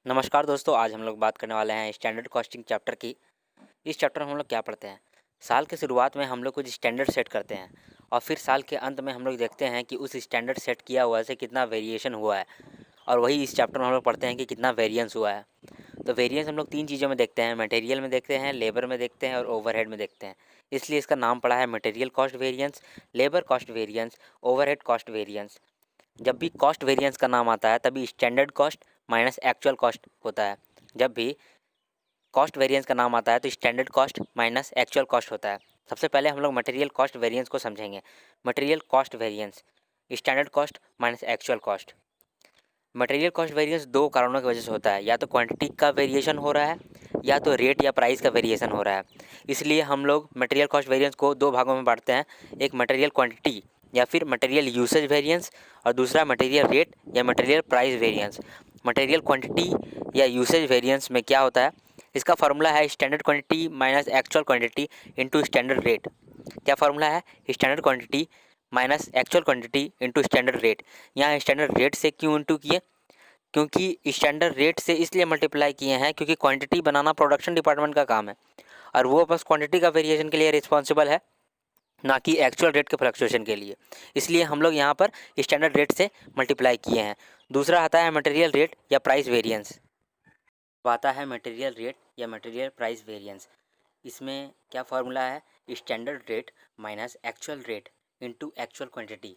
नमस्कार दोस्तों, आज हम लोग बात करने वाले हैं स्टैंडर्ड कॉस्टिंग चैप्टर की। इस चैप्टर में हम लोग क्या पढ़ते हैं? साल के शुरुआत में हम लोग कुछ स्टैंडर्ड सेट करते हैं और फिर साल के अंत में हम लोग देखते हैं कि उस स्टैंडर्ड सेट किया हुआ से कितना वेरिएशन हुआ है, और वही इस चैप्टर में हम लोग पढ़ते हैं कि कितना वेरिएंस हुआ है। तो वेरिएंस हम लोग 3 चीज़ों में देखते हैं, मटेरियल में देखते हैं, लेबर में देखते हैं और ओवरहेड में देखते हैं। इसलिए इसका नाम पड़ा है material cost variance, labour cost variance, overhead cost variance. जब भी कॉस्ट वेरिएंस का नाम आता है तभी standard cost minus actual cost होता है। जब भी कॉस्ट वेरिएंस का नाम आता है तो standard cost minus actual cost होता है। सबसे पहले हम लोग मटेरियल कॉस्ट वेरिएंस को समझेंगे। Material cost variance, standard cost minus actual cost. Material cost variance दो कारणों की वजह से होता है, या तो क्वांटिटी का वेरिएशन हो रहा है या तो रेट या प्राइस का वेरिएशन हो रहा है। इसलिए हम लोग मटेरियल कॉस्ट वेरिएंस को दो भागों में बांटते हैं, एक मटेरियल क्वांटिटी या फिर मटेरियल यूसेज वेरिएंस और दूसरा मटेरियल रेट या material price variance. Material quantity या यूसेज वेरिएंस में क्या होता है? इसका फार्मूला है standard quantity minus actual quantity into standard rate. क्या फार्मूला है? Standard quantity minus actual quantity into standard rate. यहाँ स्टैंडर्ड रेट से क्यों इंटू किए? क्योंकि स्टैंडर्ड रेट से इसलिए मल्टीप्लाई किए हैं क्योंकि क्वांटिटी बनाना प्रोडक्शन डिपार्टमेंट का काम है और वो बस क्वांटिटी का वेरिएशन के लिए रिस्पॉन्सिबल है, ना कि एक्चुअल रेट के फ्लक्चुएशन के लिए। इसलिए हम लोग यहाँ पर स्टैंडर्ड रेट से मल्टीप्लाई किए हैं। दूसरा आता है मटेरियल रेट या प्राइस वेरिएंस। आता है मटेरियल रेट या मटेरियल प्राइस वेरिएंस। इसमें क्या फार्मूला है? Standard rate minus actual rate into actual quantity.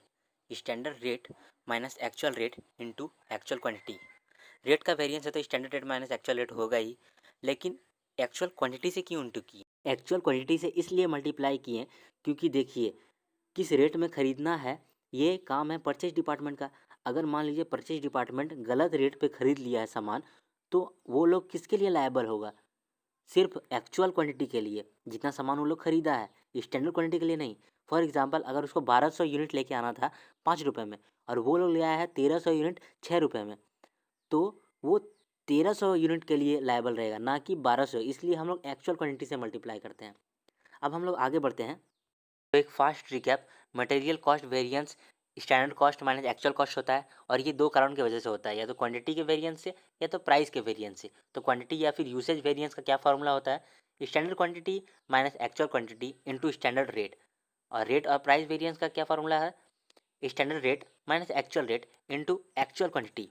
Standard rate minus actual rate into actual quantity. Rate का वेरिएंस है तो standard rate minus actual rate होगा ही, लेकिन एक्चुअल क्वांटिटी से क्यों इंटू की? एक्चुअल क्वांटिटी से इसलिए मल्टीप्लाई किए क्योंकि देखिए किस रेट में ख़रीदना है ये काम है परचेज डिपार्टमेंट का। अगर मान लीजिए परचेज डिपार्टमेंट गलत रेट पे ख़रीद लिया है सामान, तो वो लोग किसके लिए लायबल होगा? सिर्फ एक्चुअल क्वांटिटी के लिए, जितना सामान वो लोग ख़रीदा है, स्टैंडर्ड क्वांटिटी के लिए नहीं। फॉर एग्जांपल अगर उसको 1200 यूनिट लेके आना था 5 रुपये में और वो लोग ले आया है 1300 यूनिट 6 रुपये में, तो वो 1300 यूनिट के लिए लायबल रहेगा, ना कि 1200। इसलिए हम लोग एक्चुअल क्वांटिटी से मल्टीप्लाई करते हैं। अब हम लोग आगे बढ़ते हैं। तो एक fast recap, material cost variance standard cost minus actual cost होता है और ये दो कारण की वजह से होता है, या तो क्वांटिटी के वेरिएंस से या तो प्राइस के वेरिएंस से। तो क्वांटिटी या फिर यूसेज वेरिएंस का क्या फार्मूला होता है? Standard quantity minus actual quantity into standard rate. और रेट और प्राइस वेरिएंस का क्या फार्मूला है? Standard rate minus actual rate into actual quantity.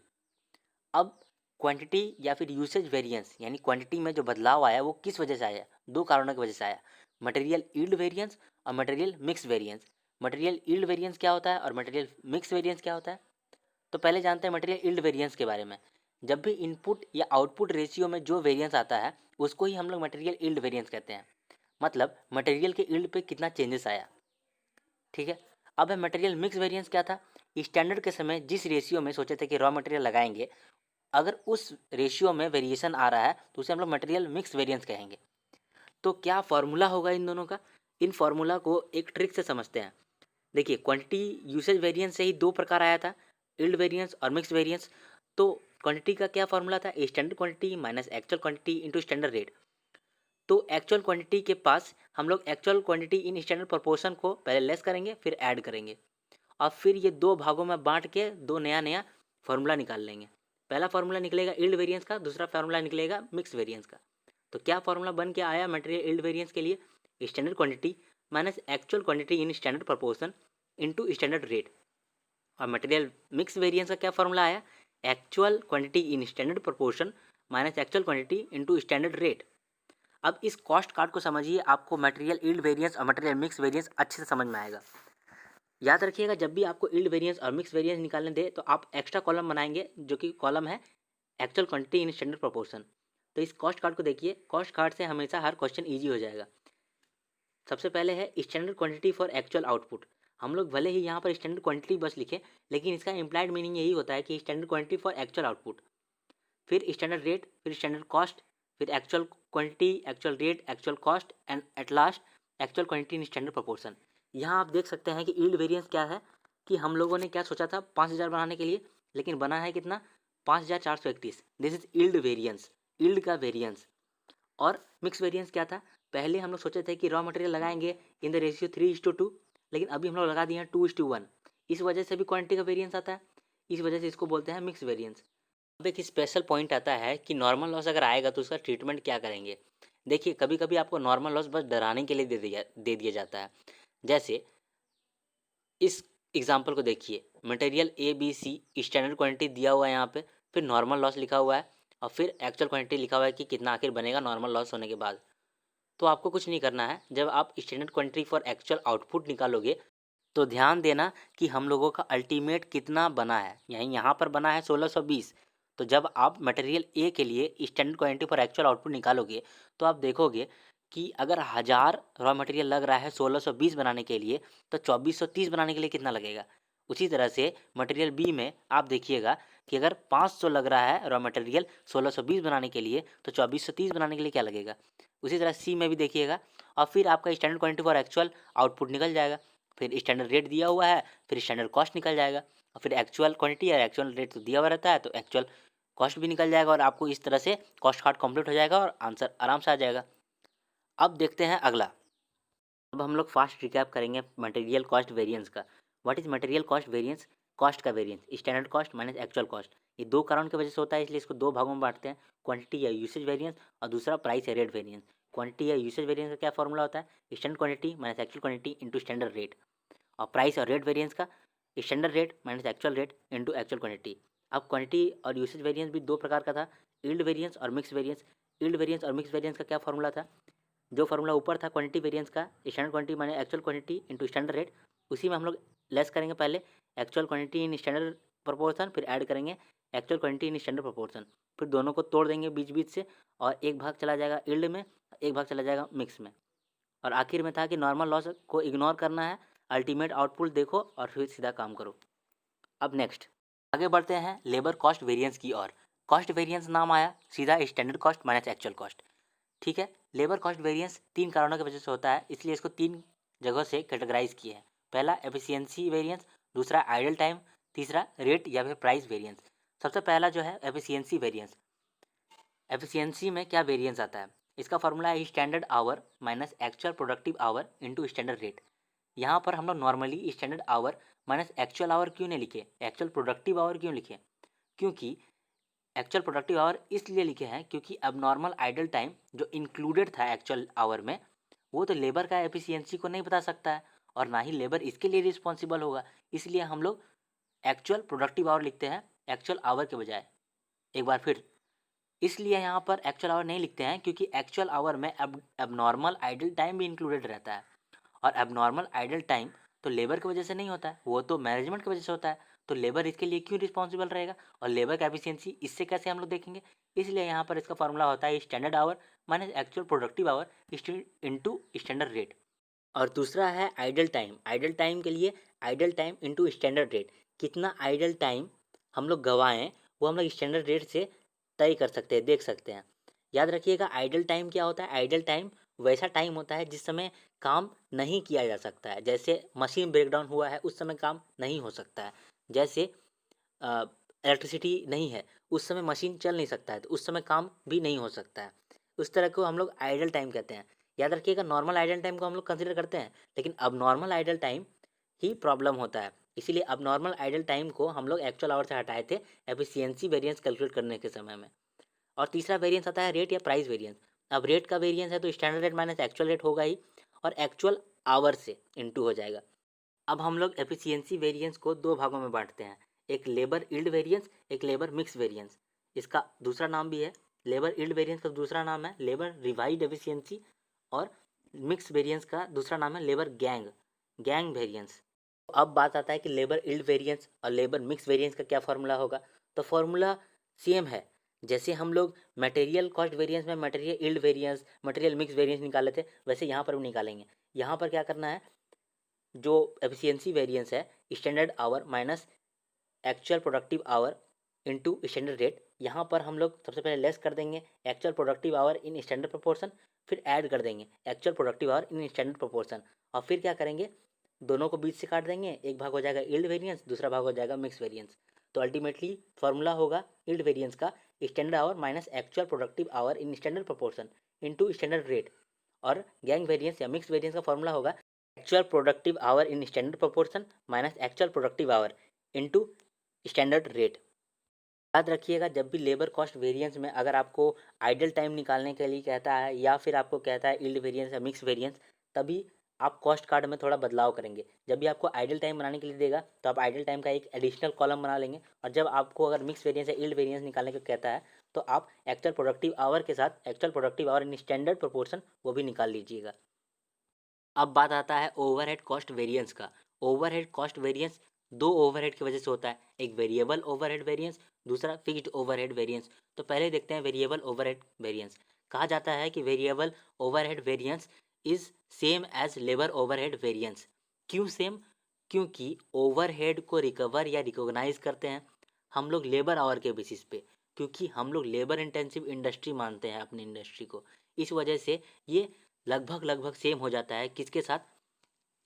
अब क्वांटिटी या फिर यूसेज वेरिएंस यानी क्वांटिटी में जो बदलाव आया वो किस वजह से आया? दो कारणों की वजह से आया, मटेरियल यील्ड वेरिएंस और material mix variance. Material yield variance क्या होता है और मटेरियल मिक्स वेरिएंस क्या होता है? तो पहले जानते हैं मटेरियल यील्ड वेरिएंस के बारे में। जब भी इनपुट या आउटपुट रेशियो में जो वेरिएंस आता है उसको ही हम लोग मटेरियल यील्ड वेरिएंस कहते हैं। मतलब मटेरियल के यील्ड पे कितना चेंजेस आया, ठीक है। अब है मटेरियल मिक्स वेरिएंस। क्या था? स्टैंडर्ड के समय जिस रेशियो में सोचे थे कि रॉ मटेरियल लगाएंगे, अगर उस रेशियो में वेरिएशन आ रहा है तो उसे हम लोग मटेरियल मिक्स वेरिएंस कहेंगे। तो क्या फार्मूला होगा इन दोनों का? इन फार्मूला को एक ट्रिक से समझते हैं। देखिए क्वांटिटी यूसेज वेरिएंस से ही दो प्रकार आया था, यील्ड वेरिएंस और मिक्स वेरिएंस। तो क्वांटिटी का क्या फार्मूला था? Standard quantity minus actual quantity into standard rate. तो एक्चुअल क्वांटिटी के पास हम लोग actual quantity in standard proportion को पहले लेस करेंगे फिर ऐड करेंगे और फिर ये दो भागों में बांट के दो नया नया फार्मूला निकाल लेंगे। पहला फार्मूला निकलेगा यील्ड वेरिएंस का, दूसरा फार्मूला निकलेगा मिक्स वेरिएंस का। तो क्या फार्मूला बन के आया मटेरियल यील्ड वेरिएंस के लिए? Standard quantity minus actual quantity in standard proportion into standard rate. और मटेरियल मिक्स वेरिएंस का क्या फार्मूला आया? Actual quantity in standard proportion minus actual quantity into standard rate. अब इस कॉस्ट कार्ड को समझिए, आपको मटेरियल यील्ड वेरिएंस और मटेरियल मिक्स वेरिएंस अच्छे से समझ में आएगा। याद रखिएगा जब भी आपको यील्ड वेरिएंस और मिक्स वेरिएंस निकालने दे तो आप एक्स्ट्रा कॉलम बनाएंगे, जो कि कॉलम है actual quantity in standard proportion. तो इस कॉस्ट कार्ड को देखिए, कॉस्ट कार्ड से हमेशा हर क्वेश्चन ईजी हो जाएगा। सबसे पहले है standard quantity for actual output. हम लोग भले ही यहाँ पर स्टैंडर्ड क्वांटिटी बस लिखे, लेकिन इसका इम्प्लाइड मीनिंग यही होता है कि standard quantity for actual output. फिर स्टैंडर्ड रेट, फिर स्टैंडर्ड कॉस्ट, फिर actual quantity, actual rate, actual cost and at last actual quantity in standard proportion. यहाँ आप देख सकते हैं कि यील्ड वेरिएंस क्या है, कि हम लोगों ने क्या सोचा था 5000 बनाने के लिए, लेकिन बना है कितना? 5431। This is yield variance, yield का वेरिएंस। और मिक्स वेरिएंस क्या था? पहले हम लोग सोचे थे कि रॉ मटेरियल लगाएंगे इन द रेशियो 3:2, लेकिन अभी हम लोग लगा दिए हैं 2:1। इस वजह से भी क्वांटिटी का वेरिएंस आता है, इस वजह से इसको बोलते हैं मिक्स वेरिएंस। अब एक स्पेशल पॉइंट आता है कि नॉर्मल लॉस अगर आएगा तो उसका ट्रीटमेंट क्या करेंगे। देखिए, कभी कभी आपको नॉर्मल लॉस बस डराने के लिए दे दिया जाता है। जैसे इस एग्जाम्पल को देखिए, material A B C standard quantity दिया हुआ है यहाँ पे, फिर नॉर्मल लॉस लिखा हुआ है और फिर एक्चुअल क्वांटिटी लिखा हुआ है कि कितना आखिर बनेगा नॉर्मल लॉस होने के बाद। तो आपको कुछ नहीं करना है। जब आप standard quantity for actual output निकालोगे तो ध्यान देना कि हम लोगों का अल्टीमेट कितना बना है। यहाँ पर बना है 1620। तो जब आप मटेरियल ए के लिए standard quantity for actual output निकालोगे तो आप देखोगे कि अगर 1000 रॉ मटेरियल लग रहा है 1620 बनाने के लिए, तो 2430 बनाने के लिए कितना लगेगा। उसी तरह से मटेरियल बी में आप देखिएगा कि अगर 500 लग रहा है रॉ मटेरियल 1620 बनाने के लिए, तो 2430 बनाने के लिए क्या लगेगा। उसी तरह सी में भी देखिएगा और फिर आपका standard quantity for actual output निकल जाएगा, फिर स्टैंडर्ड रेट दिया हुआ है, फिर स्टैंडर्ड कॉस्ट निकल जाएगा और फिर एक्चुअल क्वांटिटी या एक्चुअल रेट तो दिया हुआ रहता है, तो एक्चुअल कॉस्ट भी निकल जाएगा और आपको इस तरह से कॉस्ट कार्ड कंप्लीट हो जाएगा और आंसर आराम से आ जाएगा। अब देखते हैं अगला। अब हम लोग फास्ट रिकैप करेंगे मटेरियल कॉस्ट वेरिएंस का। What is material cost variance. Cost का variance standard cost minus actual cost. ये दो कारण की वजह से होता है, इसलिए इसको दो भागों में बांटते हैं, क्वांटिटी या यूसेज वेरिएंस और दूसरा प्राइस या रेट वेरिएंस। क्वांटिटी या यूसेज वेरिएंस का क्या फॉर्मूला होता है, standard quantity minus actual quantity into standard rate. और प्राइस और रेट वेरिएंस का standard rate minus actual rate into actual quantity. अब क्वांटिटी और यूसेज वेरिएंस भी दो प्रकार का था, यील्ड वेरिएंस और मिक्स वेरिएंस। यील्ड वेरिएंस और मिक्स वेरिएंस का क्या फॉर्मूला था, जो फॉर्मूला ऊपर था क्वांटिटी वेरिएंस का standard quantity minus actual quantity into standard rate, उसी में हम लोग लेस करेंगे पहले actual quantity in standard proportion, फिर ऐड करेंगे actual quantity in standard proportion, फिर दोनों को तोड़ देंगे बीच बीच से और एक भाग चला जाएगा यील्ड में, एक भाग चला जाएगा मिक्स में। और आखिर में था कि नॉर्मल लॉस को इग्नोर करना है, अल्टीमेट आउटपुट देखो और फिर सीधा काम करो। अब नेक्स्ट आगे बढ़ते हैं लेबर कॉस्ट वेरिएंस की ओर। कॉस्ट वेरिएंस नाम आया सीधा standard cost minus actual cost. ठीक है, लेबर कॉस्ट वेरिएंस तीन कारणों की वजह से होता है, इसलिए इसको तीन जगहों से कैटेगराइज किए हैं। पहला एफिशिएंसी वेरिएंस, दूसरा आइडल टाइम, तीसरा रेट या फिर प्राइस वेरिएंस। सबसे पहला जो है एफिशिएंसी वेरिएंस। एफिशिएंसी में क्या वेरिएंस आता है, इसका फॉर्मूला है standard hour minus actual productive our into standard rate. यहाँ पर हम लोग normally standard hour minus actual our क्यों नहीं लिखे, एक्चुअल प्रोडक्टिव आवर क्यों लिखे, क्योंकि एक्चुअल प्रोडक्टिव आवर इसलिए लिखे हैं क्योंकि अब नॉर्मल आइडल टाइम जो इंक्लूडेड था एक्चुअल आवर में, वो तो लेबर का एफिशिएंसी को नहीं बता सकता है और ना ही लेबर इसके लिए रिस्पॉन्सिबल होगा, इसलिए हम लोग एक्चुअल प्रोडक्टिव आवर लिखते हैं एक्चुअल आवर के बजाय। एक बार फिर, इसलिए यहाँ पर एक्चुअल आवर नहीं लिखते हैं क्योंकि एक्चुअल आवर में अब नॉर्मल आइडल टाइम भी इंक्लूडेड रहता है और अब नॉर्मल आइडल टाइम तो लेबर की वजह से नहीं होता है, वो तो मैनेजमेंट की वजह से होता है, तो लेबर इसके लिए क्यों रिस्पॉन्सिबल रहेगा और लेबर का एफिशिएंसी इससे कैसे हम लोग देखेंगे। इसलिए यहाँ पर इसका फॉर्मूला होता है standard hour minus actual productive our into standard rate. और दूसरा है आइडल टाइम। आइडल टाइम के लिए idle time into standard rate, कितना आइडल टाइम हम लोग गंवाएं वो हम लोग स्टैंडर्ड रेट से तय कर सकते हैं, देख सकते हैं। याद रखिएगा आइडल टाइम क्या होता है, आइडल टाइम वैसा टाइम होता है जिस समय काम नहीं किया जा सकता है, जैसे मशीन ब्रेकडाउन हुआ है उस समय काम नहीं हो सकता है, जैसे इलेक्ट्रिसिटी नहीं है उस समय मशीन चल नहीं सकता है तो उस समय काम भी नहीं हो सकता है, उस तरह को हम लोग आइडल टाइम कहते हैं। याद रखिएगा नॉर्मल आइडल टाइम को हम लोग कंसिडर करते हैं, लेकिन अब नॉर्मल आइडल टाइम ही प्रॉब्लम होता है, इसीलिए अब नॉर्मल आइडल टाइम को हम लोग एक्चुअल आवर से हटाए थे एफिशिएंसी वेरिएंस कैलकुलेट करने के समय में। और तीसरा वेरिएंस आता है रेट या प्राइस वेरिएंस। अब रेट का वेरिएंस है तो standard rate minus actual rate होगा ही और एक्चुअल आवर से इनटू हो जाएगा। अब हम लोग एफिशिएंसी वेरिएंस को दो भागों में बांटते हैं, एक लेबर यील्ड वेरिएंस, एक लेबर मिक्स वेरिएंस। इसका दूसरा नाम भी है लेबर यील्ड वेरिएंस का दूसरा नाम है लेबर रिवाइड एफिशिएंसी और मिक्स वेरिएंस का दूसरा नाम है लेबर गैंग वेरिएंस। अब बात आता है कि लेबर यील्ड वेरिएंस और लेबर मिक्स वेरिएंस का क्या फॉर्मूला होगा। तो फॉर्मूला सेम है, जैसे हम लोग मटेरियल कॉस्ट वेरिएंस में material yield variance material mix variance निकाले थे, वैसे यहाँ पर भी निकालेंगे। यहाँ पर क्या करना है, जो एफिशिएंसी वेरिएंस है standard hour minus actual productive hour into standard rate, यहाँ पर हम लोग सबसे पहले लेस कर देंगे actual productive hour in standard proportion, फिर ऐड कर देंगे actual productive hour in standard proportion और फिर क्या करेंगे, दोनों को बीच से काट देंगे, एक भाग हो जाएगा यील्ड वेरिएंस, दूसरा भाग हो जाएगा मिक्स वेरिएंस। तो अल्टीमेटली फॉर्मूला होगा यील्ड वेरिएंस का standard hour minus actual productive hour in standard proportion into standard rate, और गैंग वेरिएंस या मिक्स वेरिएंस का फॉर्मूला होगा actual productive hour in standard proportion minus actual productive hour into standard rate. याद रखिएगा, जब भी labour cost variance में अगर आपको आइडल टाइम निकालने के लिए कहता है या फिर आपको कहता है यील्ड वेरिएंस या मिक्स वेरिएंस, तभी आप कॉस्ट कार्ड में थोड़ा बदलाव करेंगे। जब भी आपको आइडल टाइम बनाने के लिए देगा तो आप आइडल टाइम का एक एडिशनल कॉलम बना लेंगे, और जब आपको अगर मिक्स वेरिएंस या यील्ड वेरिएंस निकालने को कहता है तो आप एक्चुअल प्रोडक्टिव आवर के साथ actual productive hour in standard proportion वो भी निकाल लीजिएगा। अब बात आता है ओवरहेड कॉस्ट वेरिएंस का। ओवरहेड कॉस्ट वेरिएंस दो ओवरहेड की वजह से होता है, एक वेरिएबल ओवरहेड वेरिएंस, दूसरा फिक्स्ड ओवरहेड वेरिएंस। तो पहले देखते हैं वेरिएबल ओवरहेड वेरिएंस। कहा जाता है कि variable overhead variance is same as labour overhead variance. क्यों सेम? क्योंकि ओवरहेड को रिकवर या रिकॉग्नाइज करते हैं हम लोग लेबर आवर के बेसिस पे, क्योंकि हम लोग लेबर इंटेंसिव इंडस्ट्री मानते हैं अपनी इंडस्ट्री को। इस वजह से ये लगभग सेम हो जाता है किसके साथ?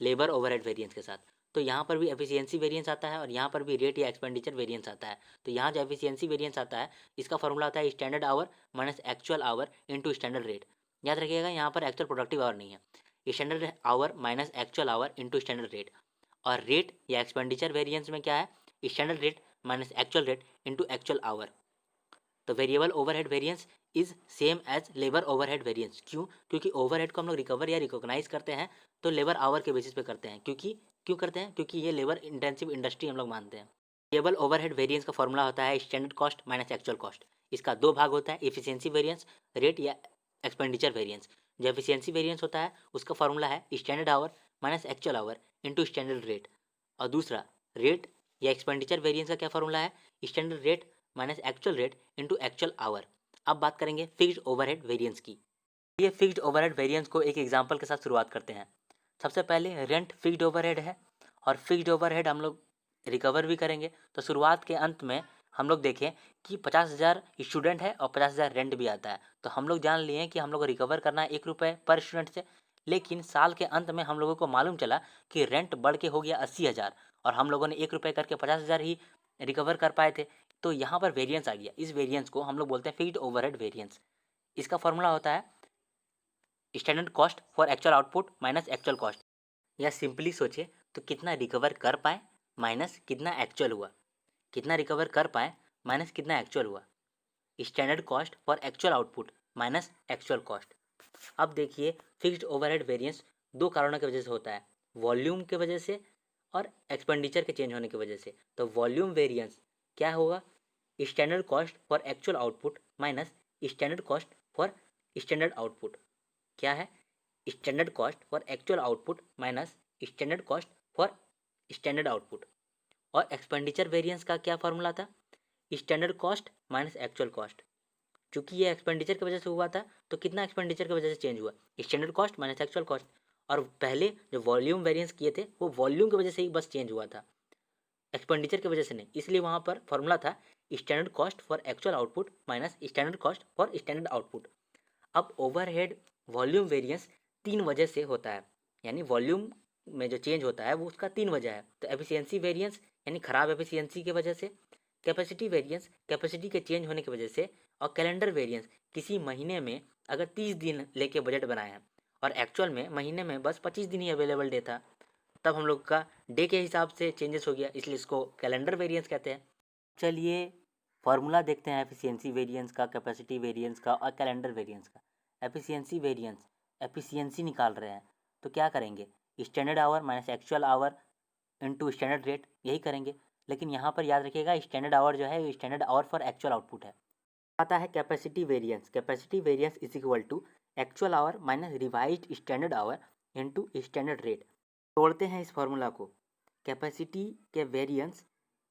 लेबर ओवरहेड वेरिएंस के साथ। तो यहाँ पर भी एफिशिएंसी वेरिएंस आता है और यहाँ पर भी रेट या एक्सपेंडिचर वेरिएंस आता है। तो यहाँ जो एफिशिएंसी वेरिएंस आता है इसका फॉर्मूला आता है standard hour minus actual hour into standard rate. याद रखिएगा, यहाँ पर एक्चुअल प्रोडक्टिव आवर नहीं है, standard hour minus actual hour into standard rate. और रेट या एक्सपेंडिचर वेरिएंस में क्या है? Standard rate minus actual rate into actual hour. तो variable overhead variance is same as labour overhead variance. क्यों? क्योंकि ओवरहेड को हम लोग रिकवर या रिकॉग्नाइज करते हैं तो लेबर आवर के बेसिस पे करते हैं। क्यों करते हैं? क्योंकि ये लेबर इंटेंसिव इंडस्ट्री हम लोग मानते हैं। वेरिएबल ओवरहेड वेरिएंस का फॉर्मूला होता है standard cost minus actual cost. इसका दो भाग होता है, एफिशिएंसी वेरिएंस, रेट या एक्सपेंडिचर वेरिएंस। जो एफिशिएंसी वेरिएंस होता है उसका फॉर्मूला है standard hour minus actual our into standard rate. और दूसरा रेट या एक्सपेंडिचर वेरिएंस का क्या फॉर्मूला है? Standard rate minus actual rate into actual our. अब बात करेंगे फिक्स्ड ओवरहेड वेरिएंस की। ये फिक्स्ड ओवरहेड वेरिएंस को एक एग्जांपल के साथ शुरुआत करते हैं। सबसे पहले रेंट फिक्स्ड ओवरहेड है और फिक्स्ड ओवरहेड हम लोग रिकवर भी करेंगे। तो शुरुआत के अंत में हम लोग देखें कि 50,000 स्टूडेंट है और 50,000 रेंट भी आता है। तो हम लोग जान लिए कि हम लोग को रिकवर करना है 1 रुपये पर स्टूडेंट से। लेकिन साल के अंत में हम लोगों को मालूम चला कि रेंट बढ़ के हो गया 80,000 और हम लोगों ने 1 रुपये करके 50,000 ही रिकवर कर पाए थे। तो यहाँ पर वेरिएंस आ गया। इस वेरिएंस को हम लोग बोलते हैं फिक्स्ड ओवरहेड वेरिएंस। इसका फॉर्मूला होता है standard cost for actual output minus actual cost. या सिंपली सोचे तो कितना रिकवर कर पाए माइनस कितना एक्चुअल हुआ, कितना रिकवर कर पाए माइनस कितना एक्चुअल हुआ। Standard cost for actual output minus actual cost. अब देखिए, फिक्स्ड ओवरहेड वेरिएंस दो कारणों की वजह से होता है, वॉल्यूम के वजह से और एक्सपेंडिचर के चेंज होने की वजह से। तो वॉल्यूम वेरिएंस क्या होगा? Standard cost for actual output minus standard cost for standard output. क्या है? Standard cost for actual output minus standard cost for standard output. और एक्सपेंडिचर वेरिएंस का क्या फॉर्मूला था? Standard cost minus actual cost. चूंकि ये एक्सपेंडिचर की वजह से हुआ था तो कितना एक्सपेंडिचर की वजह से चेंज हुआ? Standard cost minus actual cost. और पहले जो वॉल्यूम वेरिएंस किए थे वो वॉल्यूम की वजह से ही बस चेंज हुआ था, एक्सपेंडिचर की वजह से नहीं। इसलिए वहाँ पर फॉर्मूला था standard cost for actual output minus standard cost for standard output. अब ओवरहेड वॉल्यूम वेरिएंस 3 वजह से होता है, यानी वॉल्यूम में जो चेंज होता है वो उसका 3 वजह है। तो एफिशिएंसी वेरिएंस यानी खराब एफिशिएंसी की वजह से, कैपेसिटी वेरिएंस कैपेसिटी के चेंज होने की वजह से, और कैलेंडर वेरिएंस किसी महीने में अगर 30 दिन लेके बजट बनाए हैं और एक्चुअल में महीने में बस 25 दिन ही अवेलेबल डे था, तब हम लोग का डे के हिसाब से चेंजेस हो गया, इसलिए इसको कैलेंडर वेरिएंस कहते हैं। चलिए फॉर्मूला देखते हैं एफिशिएंसी वेरिएंस का, कैपेसिटी वेरिएंस का और कैलेंडर वेरिएंस का। एफिशिएंसी वेरिएंस, एफिशिएंसी निकाल रहे हैं तो क्या करेंगे? Standard hour minus actual hour into standard rate, यही करेंगे। लेकिन यहाँ पर याद रखिएगा स्टैंडर्ड आवर जो है standard hour for actual output है। आता है capacity variance. Capacity variance is equal to actual hour minus revised standard hour into standard rate. तोड़ते हैं इस फॉर्मूला को। कैपेसिटी के वेरिएंस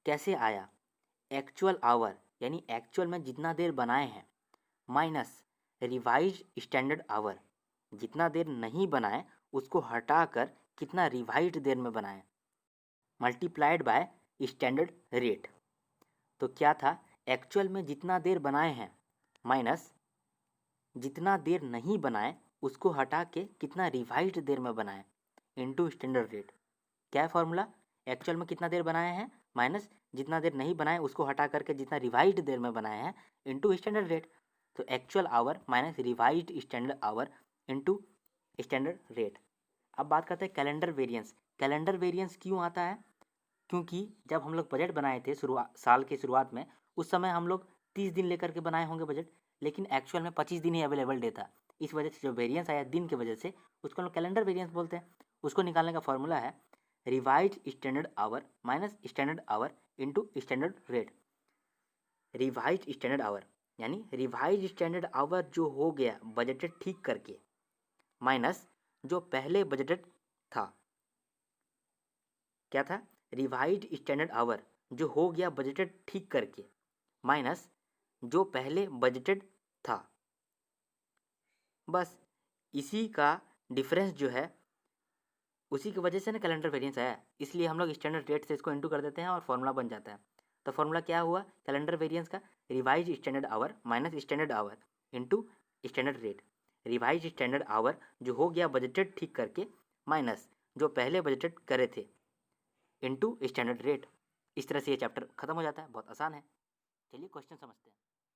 कैसे आया? एक्चुअल आवर यानी एक्चुअल में जितना देर बनाए हैं माइनस रिवाइज स्टैंडर्ड आवर, जितना देर नहीं बनाए उसको हटाकर कितना रिवाइज्ड देर में बनाए, मल्टीप्लाइड बाय स्टैंडर्ड रेट। तो क्या था? एक्चुअल में जितना देर बनाए हैं माइनस जितना देर नहीं बनाए उसको हटा के कितना रिवाइज्ड देर में बनाए इनटू स्टैंडर्ड रेट। क्या है फॉर्मूला? एक्चुअल में कितना देर बनाए हैं माइनस जितना देर नहीं बनाए उसको हटा करके जितना रिवाइज्ड देर में बनाए हैं इनटू स्टैंडर्ड रेट। तो actual hour minus revised standard hour into standard rate. अब बात करते हैं कैलेंडर वेरिएंस। कैलेंडर वेरिएंस क्यों आता है? क्योंकि जब हम लोग बजट बनाए थे शुरुआत साल की शुरुआत में, उस समय हम लोग 30 दिन लेकर के बनाए होंगे बजट, लेकिन एक्चुअल में 25 दिन ही अवेलेबल डे था। इस वजह से जो वेरिएंस आया दिन की वजह से उसको हम लोग कैलेंडर वेरिएंस बोलते हैं। उसको निकालने का फॉर्मूला है revise standard hour minus standard our into standard rate. Revise standard our यानी रिवाइज स्टैंडर्ड आवर जो हो गया बजटेड ठीक करके माइनस जो पहले बजटेड था। क्या था? रिवाइज स्टैंडर्ड आवर जो हो गया बजटेड ठीक करके माइनस जो पहले बजटेड था। बस इसी का डिफरेंस जो है उसी की वजह से ना कैलेंडर वेरिएंस आया, इसलिए हम लोग स्टैंडर्ड रेट से इसको इंटू कर देते हैं और फॉर्मूला बन जाता है। तो फॉर्मूला क्या हुआ कैलेंडर वेरिएंस का? Revise standard hour minus standard our into standard rate. Revise standard hour जो हो गया बजटेड ठीक करके माइनस जो पहले बजटेड करे थे इंटू स्टैंडर्ड रेट। इस तरह से ये चैप्टर खत्म हो जाता है। बहुत आसान है। चलिए क्वेश्चन समझते हैं।